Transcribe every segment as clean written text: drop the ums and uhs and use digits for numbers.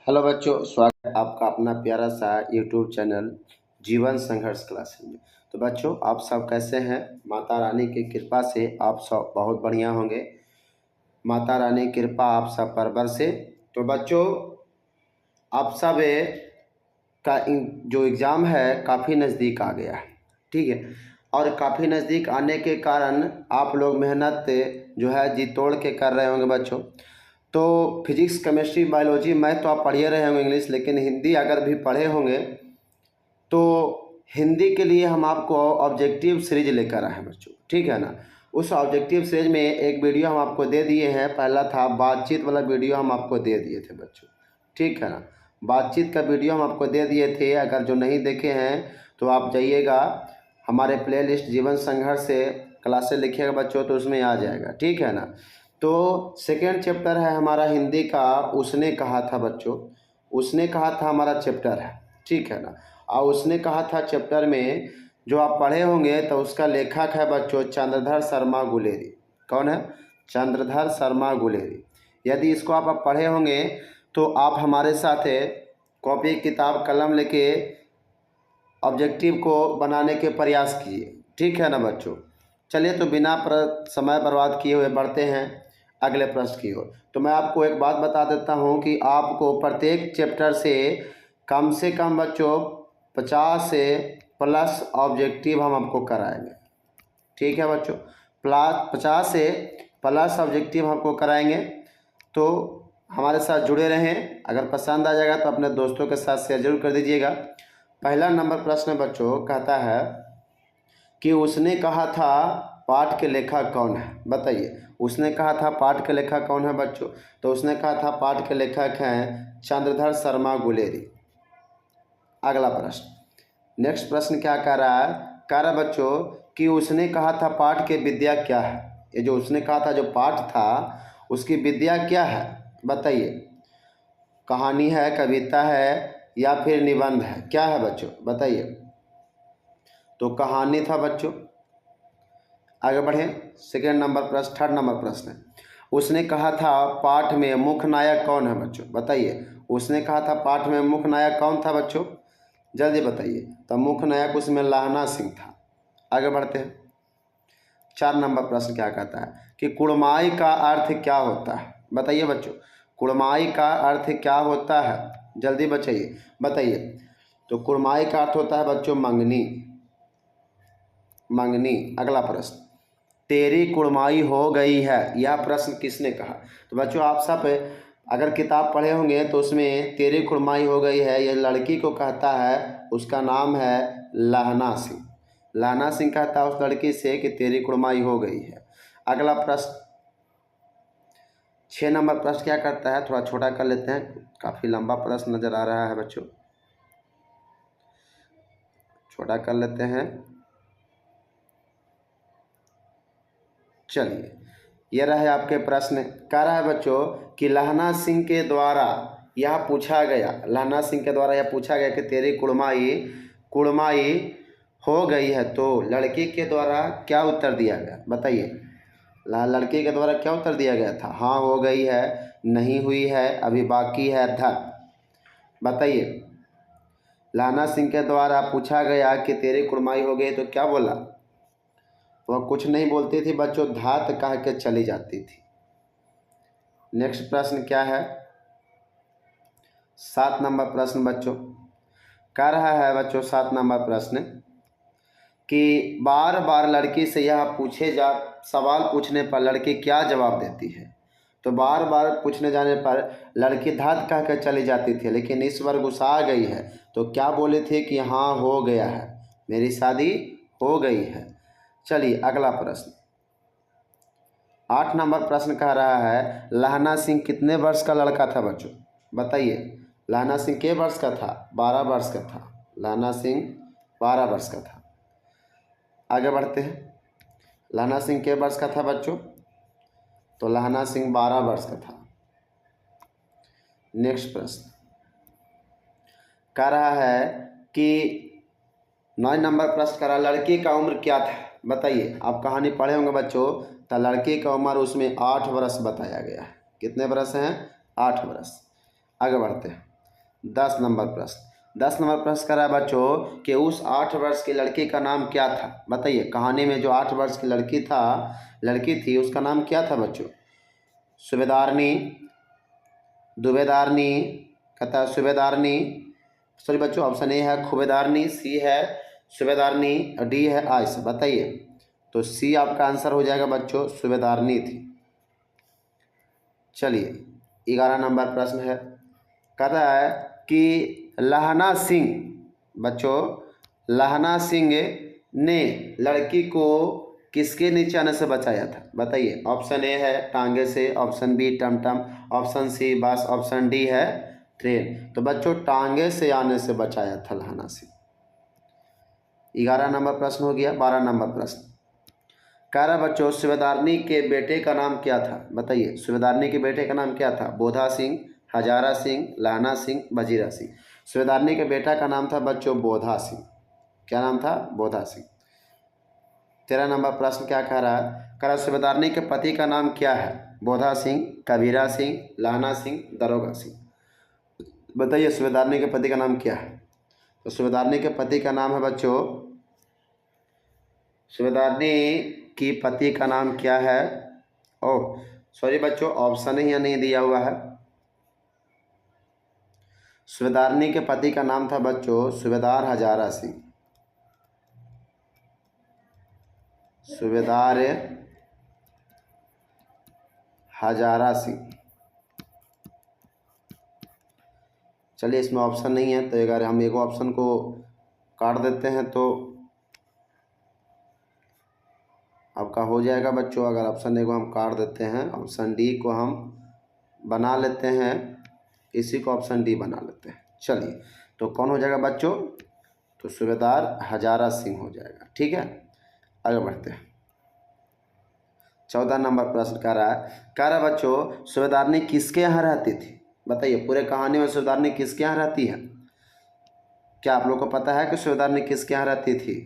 Hello बच्चों, स्वागत है आपका अपना प्यारा सा यूट्यूब चैनल जीवन संघर्ष क्लासेस में। तो बच्चों, आप सब कैसे हैं? माता रानी की कृपा से आप सब बहुत बढ़िया होंगे। माता रानी की कृपा आप सब पर बरसे। तो बच्चों, आप सब का जो एग्ज़ाम है काफ़ी नज़दीक आ गया है, ठीक है। और काफ़ी नज़दीक आने के कारण आप लोग मेहनत जो है जी तोड़ के कर रहे होंगे बच्चों। तो फिजिक्स, केमिस्ट्री, बायोलॉजी, मैथ तो आप पढ़िए रहे होंगे इंग्लिश, लेकिन हिंदी अगर भी पढ़े होंगे तो हिंदी के लिए हम आपको ऑब्जेक्टिव सीरीज लेकर आए हैं बच्चों, ठीक है ना। उस ऑब्जेक्टिव सीरीज में एक वीडियो हम आपको दे दिए हैं। पहला था बातचीत वाला वीडियो, हम आपको दे दिए थे बच्चों, ठीक है ना। बातचीत का वीडियो हम आपको दे दिए थे। अगर जो नहीं देखे हैं तो आप जाइएगा हमारे प्लेलिस्ट जीवन संघर्ष से क्लासेस लिखिएगा बच्चों, तो उसमें आ जाएगा, ठीक है ना। तो सेकेंड चैप्टर है हमारा हिंदी का, उसने कहा था बच्चों। उसने कहा था हमारा चैप्टर है, ठीक है ना। और उसने कहा था चैप्टर में जो आप पढ़े होंगे तो उसका लेखक है बच्चों चंद्रधर शर्मा गुलेरी। कौन है? चंद्रधर शर्मा गुलेरी। यदि इसको आप पढ़े होंगे तो आप हमारे साथ कॉपी किताब कलम लेके ऑब्जेक्टिव को बनाने के प्रयास कीजिए, ठीक है ना बच्चों। चलिए, तो बिना समय बर्बाद किए हुए बढ़ते हैं अगले प्रश्न की ओर। तो मैं आपको एक बात बता देता हूं कि आपको प्रत्येक चैप्टर से कम बच्चों 50 से प्लस ऑब्जेक्टिव हम आपको कराएंगे, ठीक है बच्चों। 50 से प्लस ऑब्जेक्टिव हमको कराएंगे। तो हमारे साथ जुड़े रहें। अगर पसंद आ जाएगा तो अपने दोस्तों के साथ शेयर जरूर कर दीजिएगा। पहला नंबर प्रश्न बच्चों कहता है कि उसने कहा था पाठ के लेखक कौन है? बताइए, उसने कहा था पाठ के लेखक कौन है बच्चों? तो उसने कहा था पाठ के लेखक हैं चंद्रधर शर्मा गुलेरी। अगला प्रश्न, नेक्स्ट प्रश्न क्या कह रहा है? कह रहा बच्चों कि उसने कहा था पाठ के विद्या क्या है? ये जो उसने कहा था जो पाठ था उसकी विद्या क्या है? बताइए, कहानी है, कविता है या फिर निबंध है? क्या है बच्चों? बताइए। तो कहानी था बच्चों। आगे बढ़ें। सेकेंड नंबर प्रश्न, थर्ड नंबर प्रश्न है, उसने कहा था पाठ में मुख्य नायक कौन है बच्चों? बताइए, उसने कहा था पाठ में मुख्य नायक कौन था बच्चों? जल्दी बताइए। तो मुख्य नायक उसमें लाहना सिंह था। आगे बढ़ते हैं। 4 नंबर प्रश्न क्या कहता है कि कुड़माई का अर्थ क्या होता है? बताइए बच्चों, कुड़माई का अर्थ क्या होता है? जल्दी बचाइए, बताइए। तो कुड़माई का अर्थ होता है बच्चों मंगनी, मंगनी। अगला प्रश्न, तेरी कुड़माई हो गई है, यह प्रश्न किसने कहा? तो बच्चों, आप सब अगर किताब पढ़े होंगे तो उसमें तेरी कुड़माई हो गई है, यह लड़की को कहता है, उसका नाम है लहना सिंह। लहना सिंह कहता है उस लड़की से कि तेरी कुड़माई हो गई है। अगला प्रश्न 6 नंबर प्रश्न क्या करता है, थोड़ा छोटा कर लेते हैं, काफ़ी लंबा प्रश्न नज़र आ रहा है बच्चों, छोटा कर लेते हैं। चलिए, ये रहे आपके प्रश्न। कह रहा है बच्चों कि लहना सिंह के द्वारा यह पूछा गया, लहना सिंह के द्वारा यह पूछा गया कि तेरी कुड़माई कुड़माई हो गई है, तो लड़की के द्वारा क्या उत्तर दिया गया? बताइए, लड़की के द्वारा क्या उत्तर दिया गया था? हाँ हो गई है, नहीं हुई है, अभी बाकी है, धर। बताइए, लहना सिंह के द्वारा पूछा गया कि तेरी कुड़माई हो गई तो क्या बोला? वह कुछ नहीं बोलती थी बच्चों, धात कह के चली जाती थी। नेक्स्ट प्रश्न क्या है? 7 नंबर प्रश्न बच्चों कह रहा है बच्चों 7 नंबर प्रश्न कि बार बार लड़की से यह सवाल पूछने पर लड़की क्या जवाब देती है? तो बार बार पूछने जाने पर लड़की धात कह कर चली जाती थी, लेकिन इस बार गुस्सा गई है तो क्या बोले थे कि हाँ हो गया है, मेरी शादी हो गई है। चलिए अगला प्रश्न 8 नंबर प्रश्न कह रहा है लहना सिंह कितने वर्ष का लड़का था बच्चों? बताइए, लहना सिंह के वर्ष का था? 12 वर्ष का था। लहना सिंह 12 वर्ष का था। आगे बढ़ते हैं। लहना सिंह के वर्ष का था बच्चों? तो लहना सिंह 12 वर्ष का था। नेक्स्ट प्रश्न कह रहा है कि 9 नंबर प्रश्न कह रहा है लड़की का उम्र क्या था? बताइए, आप कहानी पढ़े होंगे बच्चों, तो लड़की का उम्र उसमें 8 वर्ष बताया गया है। कितने वर्ष हैं? 8 वर्ष। आगे बढ़ते हैं। 10 नंबर प्रश्न, 10 नंबर प्रश्न करा बच्चों कि उस 8 वर्ष की लड़की का नाम क्या था। बताइए, कहानी में जो 8 वर्ष की लड़की थी उसका नाम क्या था बच्चों। सूबेदारनी, दुबेदारनी, कहता है सूबेदारनी, सॉरी बच्चों, ऑप्शन ए है खूबेदारनी, सी है सूबेदारनी, डी है आयशा। बताइए, तो सी आपका आंसर हो जाएगा बच्चों, सूबेदारनी थी। चलिए 11 नंबर प्रश्न है, कहता है कि लहना सिंह, बच्चों लहना सिंह ने लड़की को किसके नीचे आने से बचाया था। बताइए, ऑप्शन ए है टांगे से, ऑप्शन बी टमटम, ऑप्शन सी बस, ऑप्शन डी है ट्रेन। तो बच्चों टांगे से आने से बचाया था लहना सिंह। 11 नंबर प्रश्न हो गया। 12 नंबर प्रश्न, कह रहा बच्चों सूबेदारनी के बेटे का नाम क्या था। बताइए, सूबेदारनी के बेटे का नाम क्या था। बोधा सिंह, हजारा सिंह, लहना सिंह, वजीरा सिंह। सूबेदारनी के बेटा का नाम था बच्चों बोधा सिंह। क्या नाम था, बोधा सिंह। 13 नंबर प्रश्न क्या कह रहा है, कह रहा सूबेदारनी के पति का नाम क्या है। बोधा सिंह, कबीरा सिंह, लहना सिंह, दरोगा सिंह। बताइए सूबेदारनी के पति का नाम क्या है। तो सूबेदारनी के पति का नाम है बच्चों, सूबेदारनी की पति का नाम क्या है। ओह सॉरी बच्चों, ऑप्शन ही यहाँ नहीं दिया हुआ है। सूबेदारनी के पति का नाम था बच्चों सूबेदार हजारा सिंह। सूबेदार हजारा सिंह। चलिए इसमें ऑप्शन नहीं है तो अगर हम एक ऑप्शन को काट देते हैं तो आपका हो जाएगा बच्चों। अगर ऑप्शन ए को हम काट देते हैं, ऑप्शन डी को हम बना लेते हैं, इसी को ऑप्शन डी बना लेते हैं। चलिए तो कौन हो जाएगा बच्चों, तो सूबेदार हजारा सिंह हो जाएगा। ठीक है, आगे बढ़ते हैं। 14 नंबर प्रश्न कह रहा बच्चों सूबेदारनी किसके यहाँ रहती थी। बताइए, पूरे कहानी में सूबेदारनी किसके यहाँ रहती है। क्या आप लोग को पता है कि सूबेदारनी किसके यहाँ रहती थी।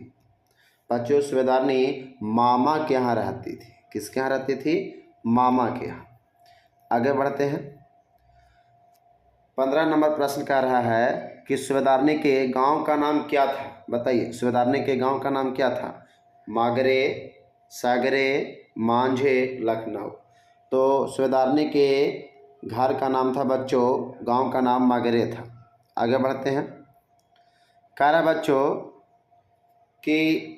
बच्चों सूबेदारनी मामा के यहाँ रहती थी। किसके यहाँ रहती थी, मामा के यहाँ। आगे बढ़ते हैं। 15 नंबर प्रश्न कह रहा है कि सूबेदारनी के गांव का नाम क्या था। बताइए, सूबेदारनी के गांव का नाम क्या था। मागरे, सागरे, मांझे, लखनऊ। तो सूबेदारनी के घर का नाम था बच्चों, गांव का नाम मागरे था। आगे बढ़ते हैं। कह रहा बच्चों कि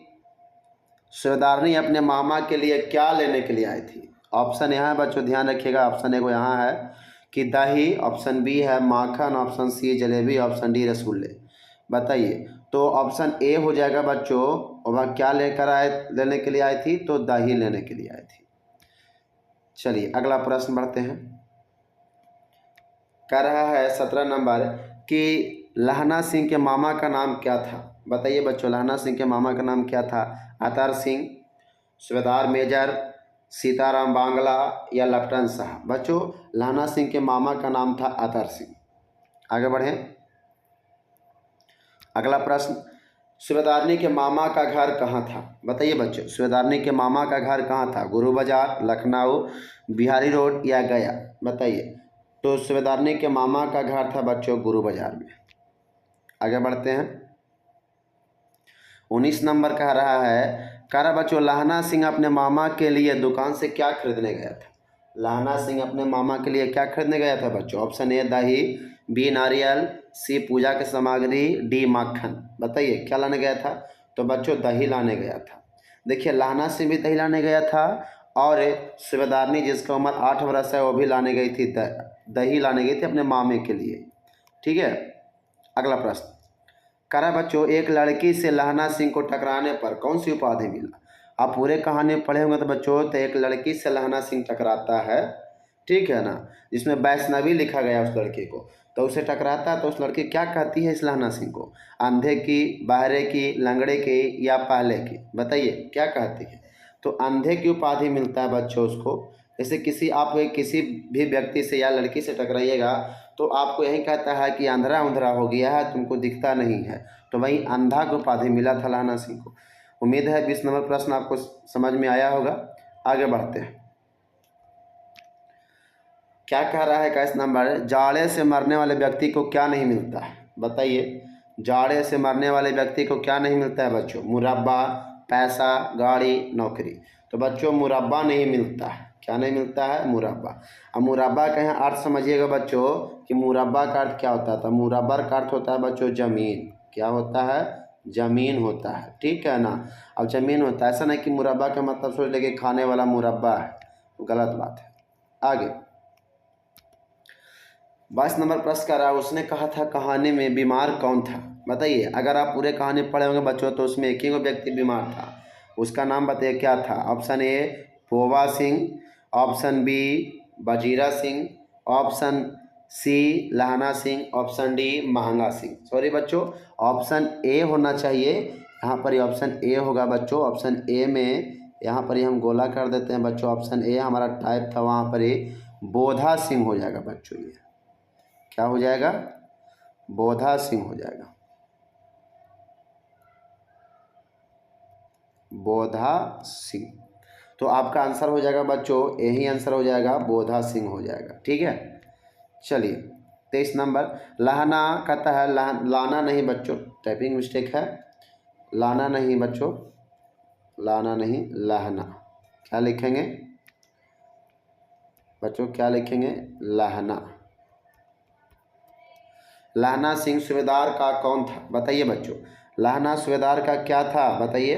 सूबेदारनी अपने मामा के लिए क्या लेने के लिए आई थी। ऑप्शन यहाँ है बच्चों, ध्यान रखिएगा। ऑप्शन ए को यहाँ है कि दही, ऑप्शन बी है माखन, option C jalebi, option D रसगुल्ले। बताइए, तो ऑप्शन ए हो जाएगा बच्चों, वह क्या लेने के लिए आई थी, तो दही लेने के लिए आई थी। चलिए अगला प्रश्न बढ़ते हैं। कह रहा है 17 नंबर कि लहना सिंह के मामा का नाम क्या था। बताइए बच्चों, लहना सिंह के मामा का नाम क्या था। अतर सिंह, सूबेदार मेजर, सीताराम बांगला या लपटन साहब। बच्चों लहना सिंह के मामा का नाम था अतर सिंह। आगे बढ़ें। अगला प्रश्न, सूबेदारनी के मामा का घर कहाँ था। बताइए बच्चों, सूबेदारनी के मामा का घर कहाँ था। गुरु बाजार, लखनऊ, बिहारी रोड या गया। बताइए, तो सूबेदारनी के मामा का घर था बच्चों गुरु बाजार में। आगे बढ़ते हैं। 19 नंबर कह रहा है, कह रहा बच्चों लहना सिंह अपने मामा के लिए दुकान से क्या खरीदने गया था। लहना सिंह अपने मामा के लिए क्या खरीदने गया था बच्चों। ऑप्शन ए दही, बी नारियल, सी पूजा की सामग्री, डी मक्खन। बताइए क्या लाने गया था, तो बच्चों दही लाने गया था। देखिए लहना सिंह भी दही लाने गया था और सूबेदारनी जिसका उम्र 8 वर्ष है वो भी लाने गई थी, दही लाने गई थी अपने मामे के लिए। ठीक है, अगला प्रश्न कह रहा है बच्चों एक लड़की से लहना सिंह को टकराने पर कौन सी उपाधि मिला। आप पूरे कहानी में पढ़े होंगे तो बच्चों, तो एक लड़की से लहना सिंह टकराता है, ठीक है ना, जिसमें वैष्णवी लिखा गया उस लड़के को, तो उसे टकराता है तो उस लड़की क्या कहती है इस लहना सिंह को, अंधे की, बहरे की, लंगड़े की या पहले की। बताइए क्या कहती है, तो अंधे की उपाधि मिलता है बच्चों उसको। जैसे किसी भी व्यक्ति से या लड़की से टकराइएगा तो आपको यही कहता है कि अंधरा उंधरा हो गया है, तुमको दिखता नहीं है, तो वही अंधा को उपाधि मिला था लहना सिंह को। उम्मीद है 20 नंबर प्रश्न आपको समझ में आया होगा। आगे बढ़ते हैं। क्या कह रहा है? 21 नंबर, जाड़े से मरने वाले व्यक्ति को क्या नहीं मिलता है? बताइए, जाड़े से मरने वाले व्यक्ति को क्या नहीं मिलता है बच्चों? मुरब्बा, पैसा, गाड़ी, नौकरी। तो बच्चों मुरब्बा नहीं मिलता है। क्या नहीं मिलता है? मुरब्बा। अब मुरब्बा का यहाँ अर्थ समझिएगा बच्चों कि मुरब्बा का अर्थ क्या होता है। तो मुरब्बा का अर्थ होता है बच्चों जमीन। क्या होता है? जमीन होता है, ठीक है ना। अब जमीन होता है, ऐसा नहीं कि मुरब्बा का मतलब सोच लेके खाने वाला मुरब्बा है, तो गलत बात है। आगे 22 नंबर प्रश्न कर रहा है, उसने कहा था कहानी में बीमार कौन था? बताइए, अगर आप पूरे कहानी पढ़े होंगे बच्चों तो उसमें एक ही वो व्यक्ति बीमार था, उसका नाम बताइए क्या था? Option A Powa Singh, option B Bajira Singh, option C Lahana Singh, option D Mahanga Singh. Sorry बच्चों, ऑप्शन ए होना चाहिए यहाँ पर, ऑप्शन ए होगा बच्चों। ऑप्शन ए में यहाँ पर ही हम गोला कर देते हैं बच्चों। ऑप्शन ए हमारा टाइप था, वहाँ पर ही बोधा सिंह हो जाएगा बच्चों। ये क्या हो जाएगा? बोधा सिंह हो जाएगा, बोधा सिंह। तो आपका आंसर हो जाएगा बच्चों, यही आंसर हो जाएगा, बोधा सिंह हो जाएगा, ठीक है। चलिए 23 नंबर, लाना कहता है, लाना नहीं बच्चों, टाइपिंग मिस्टेक है, लाना नहीं बच्चों, लाना नहीं, लहना। क्या लिखेंगे बच्चों? क्या लिखेंगे? लहना। लहना सिंह सूबेदार का कौन था? बताइए बच्चों, लहना सूबेदार का क्या था? बताइए,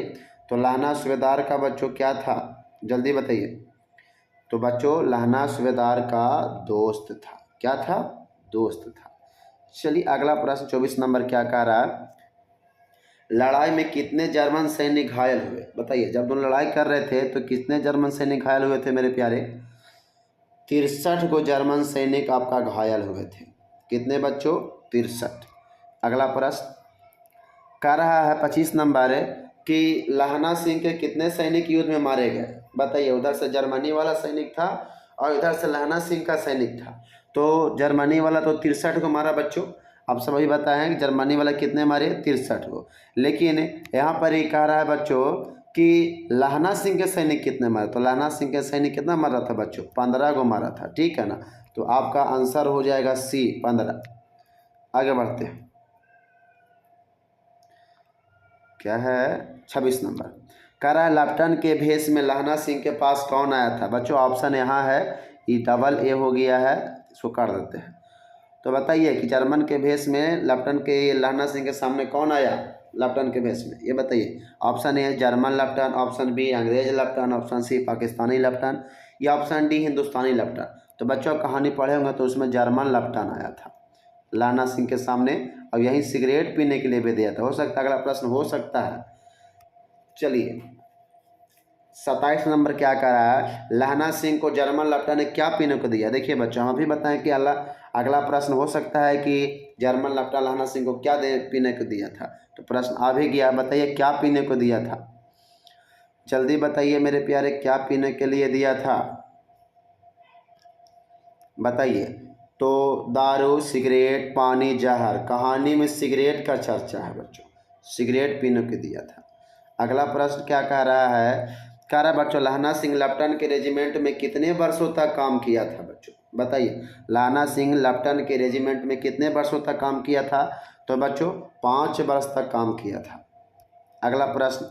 तो लहना सूबेदार का बच्चों क्या था? जल्दी बताइए। तो बच्चों लहना सूबेदार का दोस्त था। क्या था? दोस्त था। चलिए अगला प्रश्न 24 नंबर क्या कह रहा है, लड़ाई में कितने जर्मन सैनिक घायल हुए? बताइए, जब दोनों लड़ाई कर रहे थे तो कितने जर्मन सैनिक घायल हुए थे मेरे प्यारे? 63 को जर्मन सैनिक आपका घायल हुए थे। कितने बच्चों? 63। अगला प्रश्न कह रहा है 25 नंबर कि लहना सिंह के कितने सैनिक युद्ध में मारे गए? बताइए, उधर से जर्मनी वाला सैनिक था और इधर से लहना सिंह का सैनिक था। तो जर्मनी वाला तो 63 को मारा बच्चों। आप सभी बताएं कि जर्मनी वाला कितने मारे? 63 को। लेकिन यहाँ पर ही कह रहा है बच्चों कि लहना सिंह के सैनिक कितने मारे? तो लहना सिंह के सैनिक कितना मारा था बच्चों? 15 को मारा था, ठीक है ना। तो आपका आंसर हो जाएगा सी, 15। आगे बढ़ते हैं, क्या है 26 नंबर, कह रहा है लेफ्टिनेंट के भेष में लहना सिंह के पास कौन आया था? बच्चों ऑप्शन यहाँ है, ये डबल ए हो गया है, इसको काट देते हैं। तो बताइए कि जर्मन के भेष में लेफ्टिनेंट के लहना सिंह के सामने कौन आया? लेफ्टिनेंट के भेष में, ये बताइए। Option A German lieutenant, option B अंग्रेज lieutenant, option C Pakistani lieutenant, या ऑप्शन डी हिंदुस्तानी लेफ्टिनेंट। तो बच्चों कहानी पढ़े होंगे तो उसमें जर्मन लेफ्टिनेंट आया था लहना सिंह के सामने, और यही सिगरेट पीने के लिए भी दिया था। हो सकता है अगला प्रश्न हो सकता है। चलिए 27 नंबर क्या कह रहा है, लहना सिंह को जर्मन लेफ्टिनेंट ने क्या पीने को दिया? देखिए बच्चों, हम अभी बताएं कि अगला प्रश्न हो सकता है कि जर्मन लेफ्टिनेंट लहना सिंह को क्या पीने को दिया था। तो प्रश्न आ भी गया, बताइए क्या पीने को दिया था? जल्दी बताइए मेरे प्यारे, क्या पीने के लिए दिया था? बताइए। तो दारू, सिगरेट, पानी, जहर। कहानी में सिगरेट का चर्चा है बच्चों, सिगरेट पीने को दिया था। अगला प्रश्न क्या कह रहा है, कह रहा है बच्चों लहना सिंह लेफ्टिनेंट के रेजिमेंट में कितने वर्षों तक काम किया था? बच्चों बताइए, लहना सिंह लेफ्टिनेंट के रेजिमेंट में कितने वर्षों तक काम किया था? तो बच्चों 5 वर्ष तक काम किया था। अगला प्रश्न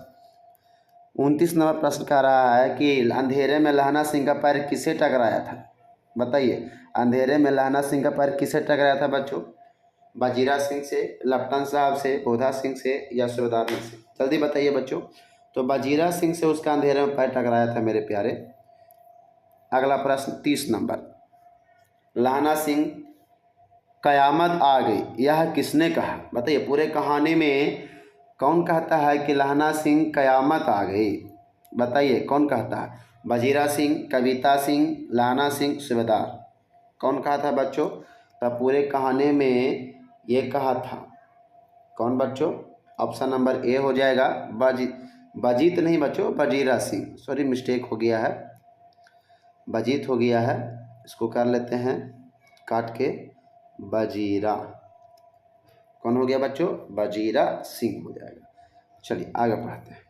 29 नंबर प्रश्न कह रहा है कि अंधेरे में लहना सिंह का पैर किसे टकराया था? बताइए, अंधेरे में लहना सिंह का पैर किसे टकराया था बच्चों? बजीरा सिंह से, लेफ्टिनेंट साहब से, बोधा सिंह से, या सूबेदार से? जल्दी बताइए बच्चों। तो बजीरा सिंह से उसका अंधेरे में पैर टकराया था मेरे प्यारे। अगला प्रश्न 30 नंबर, लहना सिंह कयामत आ गई यह किसने कहा? बताइए, पूरे कहानी में कौन कहता है कि लहना सिंह कयामत आ गई? बताइए कौन कहता है? बजीरा सिंह, कविता सिंह, लहना सिंह, सूबेदार। कौन कहा था बच्चों? तब पूरे कहानी में ये कहा था कौन बच्चों? ऑप्शन नंबर ए हो जाएगा, बजीत नहीं बच्चों, बजीरा सिंह। सॉरी मिस्टेक हो गया है, बजीत हो गया है, इसको कर लेते हैं काट के, बजीरा। कौन हो गया बच्चों? बजीरा सिंह हो जाएगा। चलिए आगे पढ़ते हैं।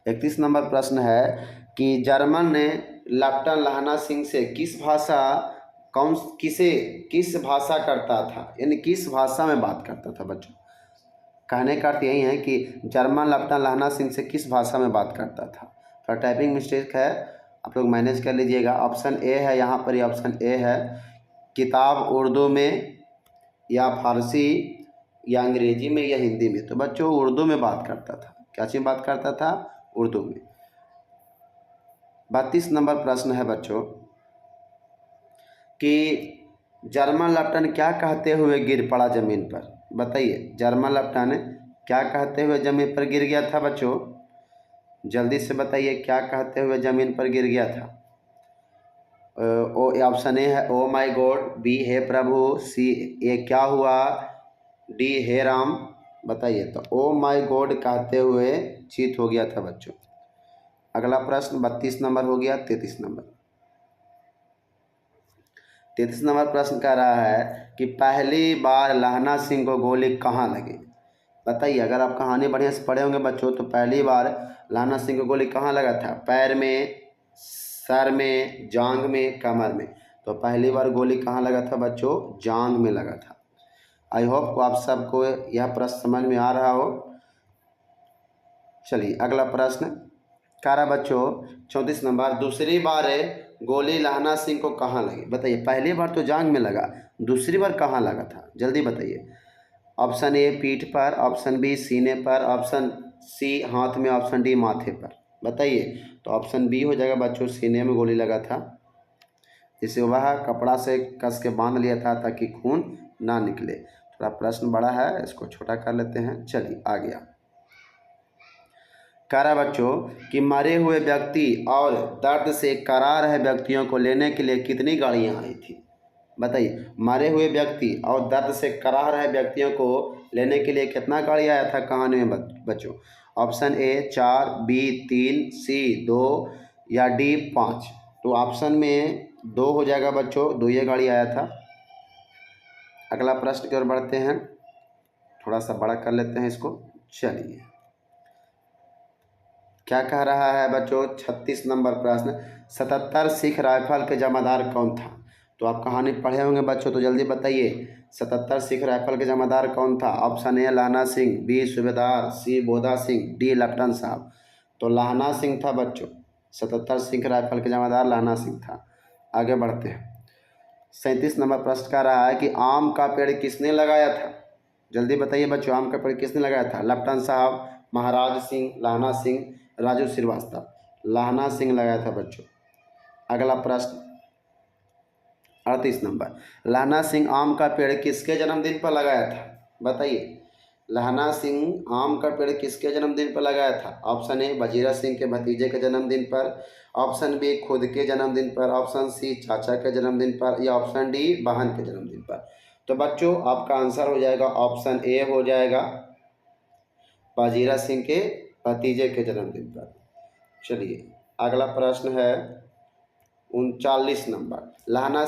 31 नंबर प्रश्न है कि जर्मन ने लेफ्टिनेंट लहना सिंह से किस भाषा करता था, यानी किस भाषा में बात करता था बच्चों। कहने का अर्थ यही है कि जर्मन लेफ्टिनेंट लहना सिंह से किस भाषा में बात करता था। तो टाइपिंग मिस्टेक है, आप लोग मैनेज कर लीजिएगा। ऑप्शन ए है यहाँ पर, ये ऑप्शन ए है, किताब उर्दू में या फारसी या अंग्रेजी में या हिंदी में। तो बच्चों उर्दू में बात करता था। क्या चीज़ बात करता था? उर्दू में। 32 नंबर प्रश्न है बच्चों कि जर्मन लेफ्टिनेंट क्या कहते हुए गिर पड़ा जमीन पर। बताइए, जर्मन लेफ्टिनेंट क्या कहते हुए जमीन पर गिर गया था बच्चों? जल्दी से बताइए, क्या कहते हुए जमीन पर गिर गया था? ओ ऑप्शन ए है, ओ माय गॉड। बी, हे प्रभु। सी, ये क्या हुआ। डी, हे राम। बताइए, तो ओ माय गॉड कहते हुए चीत हो गया था बच्चों। अगला प्रश्न 32 नंबर हो गया। 33 नंबर 33 नंबर प्रश्न कह रहा है कि पहली बार लहना सिंह को गोली कहाँ लगी। बताइए, अगर आप कहानी बढ़िया से पढ़े होंगे बच्चों तो पहली बार लहना सिंह को गोली कहाँ लगा था? पैर में, सर में, जांघ में, कमर में। तो पहली बार गोली कहाँ लगा था बच्चों? जांघ में लगा था। आई होप आप सबको यह प्रश्न समझ में आ रहा हो। चलिए अगला प्रश्न कह रहा बच्चों 34 नंबर, दूसरी बार गोली लहना सिंह को कहाँ लगी। बताइए, पहली बार तो जांघ में लगा, दूसरी बार कहाँ लगा था? जल्दी बताइए। ऑप्शन ए पीठ पर, ऑप्शन बी सीने पर, ऑप्शन सी हाथ में, ऑप्शन डी माथे पर। बताइए, तो ऑप्शन बी हो जाएगा बच्चों, सीने में गोली लगा था, जिसे वह कपड़ा से कस के बांध लिया था ताकि खून ना निकले। थोड़ा प्रश्न बड़ा है, इसको छोटा कर लेते हैं। चलिए आ गया। कह रहा बच्चों कि मरे हुए व्यक्ति और दर्द से करा रहे व्यक्तियों को लेने के लिए कितनी गाड़ियां आई थी। बताइए, मरे हुए व्यक्ति और दर्द से करा रहे व्यक्तियों को लेने के लिए कितना गाड़ी आया था कहानी में बच्चों। ऑप्शन ए 4, बी 3, सी 2 या डी 5। तो ऑप्शन में 2 हो जाएगा बच्चों, 2 ये गाड़ी आया था। अगला प्रश्न की ओर बढ़ते हैं, थोड़ा सा बड़ा कर लेते हैं इसको। चलिए क्या कह रहा है बच्चों 36 नंबर प्रश्न, 77 सिख राइफल के जमादार कौन था। तो आप कहानी पढ़े होंगे बच्चों, तो जल्दी बताइए 77 सिख राइफल के जमादार कौन था। ऑप्शन ए लाना सिंह, बी सूबेदार, सी बोधा सिंह, डी लेफ्टिनेंट साहब। तो लाना सिंह था बच्चों, 77 सिख राइफल के जमादार लाना सिंह था। आगे बढ़ते हैं। 37 नंबर प्रश्न कह रहा है कि आम का पेड़ किसने लगाया था। जल्दी बताइए बच्चों, आम का पेड़ किसने लगाया था। लेफ्टिनेंट साहब, महाराज सिंह, लाना सिंह, राजू श्रीवास्तव। लाना सिंह लगाया था बच्चों। अगला प्रश्न 38 नंबर, लाना सिंह आम का पेड़ किसके जन्मदिन पर लगाया था। बताइए, लाना सिंह आम का पेड़ किसके जन्मदिन पर लगाया था। ऑप्शन ए वजीरा सिंह के भतीजे के जन्मदिन पर, ऑप्शन बी खुद के जन्मदिन पर, ऑप्शन सी चाचा के जन्मदिन पर, या ऑप्शन डी बहन के जन्मदिन पर। तो बच्चों आपका आंसर हो जाएगा ऑप्शन ए हो जाएगा, वजीरा सिंह के भतीजे के जन्मदिन पर। चलिए अगला प्रश्न है 39 नंबर, लाना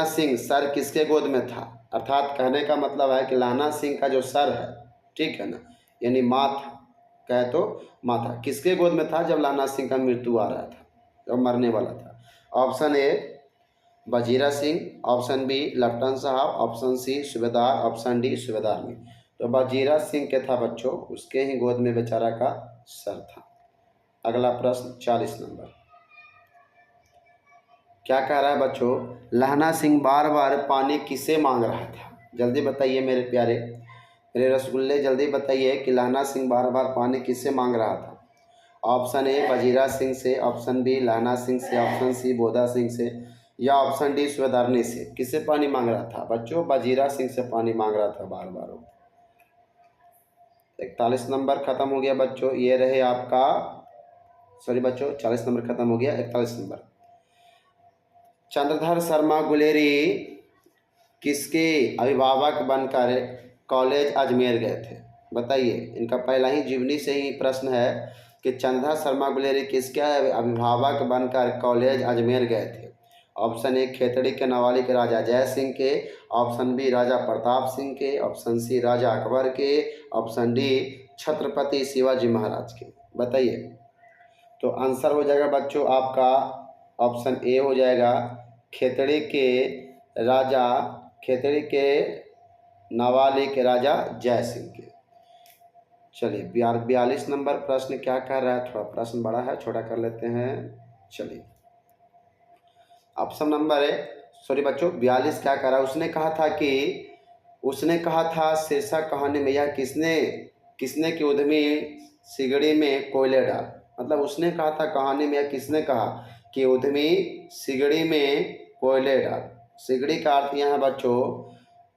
सिंह सर किसके गोद में था। अर्थात कहने का मतलब है कि लाना सिंह का जो सर है, ठीक है ना, यानी माथा, कहे तो माथा किसके गोद में था जब लाना सिंह का मृत्यु आ रहा था, जब मरने वाला था। Option A Wazira Singh, option B lieutenant साहब, ऑप्शन सी सूबेदार, ऑप्शन डी सूबेदार में। तो वजीरा सिंह के था बच्चों, उसके ही गोद में बेचारा का सर था। अगला प्रश्न 40 नंबर क्या कह रहा है बच्चों, लहना सिंह बार बार पानी किसे मांग रहा था। जल्दी बताइए मेरे प्यारे, मेरे रसगुल्ले, जल्दी बताइए कि लहना सिंह बार बार पानी किससे मांग रहा था। ऑप्शन ए वजीरा सिंह से, ऑप्शन बी लहना सिंह से, ऑप्शन सी बोधा सिंह से, या ऑप्शन डी सूबेदारनी से। किससे पानी मांग रहा था बच्चों? वजीरा सिंह से पानी मांग रहा था बार बार। 41 नंबर खत्म हो गया बच्चों, ये रहे आपका, सॉरी बच्चों 40 नंबर खत्म हो गया। 41 नंबर, चंद्रधर शर्मा गुलेरी किसके अभिभावक बनकर कॉलेज अजमेर गए थे। बताइए, इनका पहला ही जीवनी से ही प्रश्न है कि चंद्रधर शर्मा गुलेरी किसके अभिभावक बनकर कॉलेज अजमेर गए थे। ऑप्शन ए खेतड़ी के नवालिक राजा जय सिंह के, ऑप्शन बी राजा प्रताप सिंह के, ऑप्शन सी राजा अकबर के, ऑप्शन डी छत्रपति शिवाजी महाराज के, बताइए। तो आंसर हो जाएगा बच्चों आपका ऑप्शन ए हो जाएगा, खेतड़ी के नावालिक राजा जय सिंह के। चलिए 42 नंबर प्रश्न क्या कह रहा है, थोड़ा प्रश्न बड़ा है, छोटा कर लेते हैं। चलिए ऑप्शन नंबर है, सॉरी बच्चों 42 क्या कह रहा है, उसने कहा था शीर्षक कहानी में यह किसने की उद्यमी सिगड़ी में कोयले डाल। मतलब उसने कहा था कहानी में, किसने कहा कि उद्यमी सिगड़ी में कोयले डाल। सिगड़ी का अर्थ यहाँ बच्चों,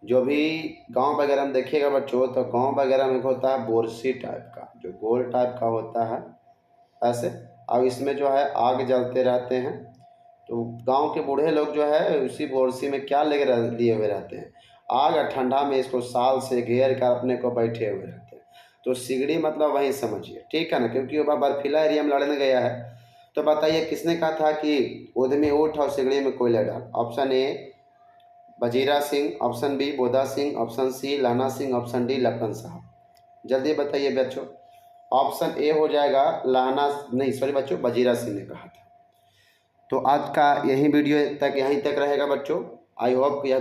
जो भी गांव वगैरह में देखिएगा बच्चों, तो गांव वगैरह में होता है बोरसी टाइप का, जो गोल टाइप का होता है ऐसे, अब इसमें जो है आग जलते रहते हैं। तो गांव के बूढ़े लोग जो है उसी बोरसी में क्या लिए हुए रहते हैं, आग, और ठंडा में इसको साल से घेर कर अपने को बैठे हुए रहते हैं। तो सिगड़ी मतलब वही समझिए, ठीक है ना, क्योंकि वो बर्फीला एरिया में लड़ने गया है। तो बताइए किसने कहा था कि उद्यमी उठ और सिगड़ी में कोयला डाल। Option A Wazira Singh, option B Bodha Singh, option C Lana Singh, option D Lakhan साहब। जल्दी बताइए बच्चों। ऑप्शन ए हो जाएगा वजीरा सिंह ने कहा था। तो आज का यही वीडियो यहीं तक रहेगा बच्चों। आई होप यह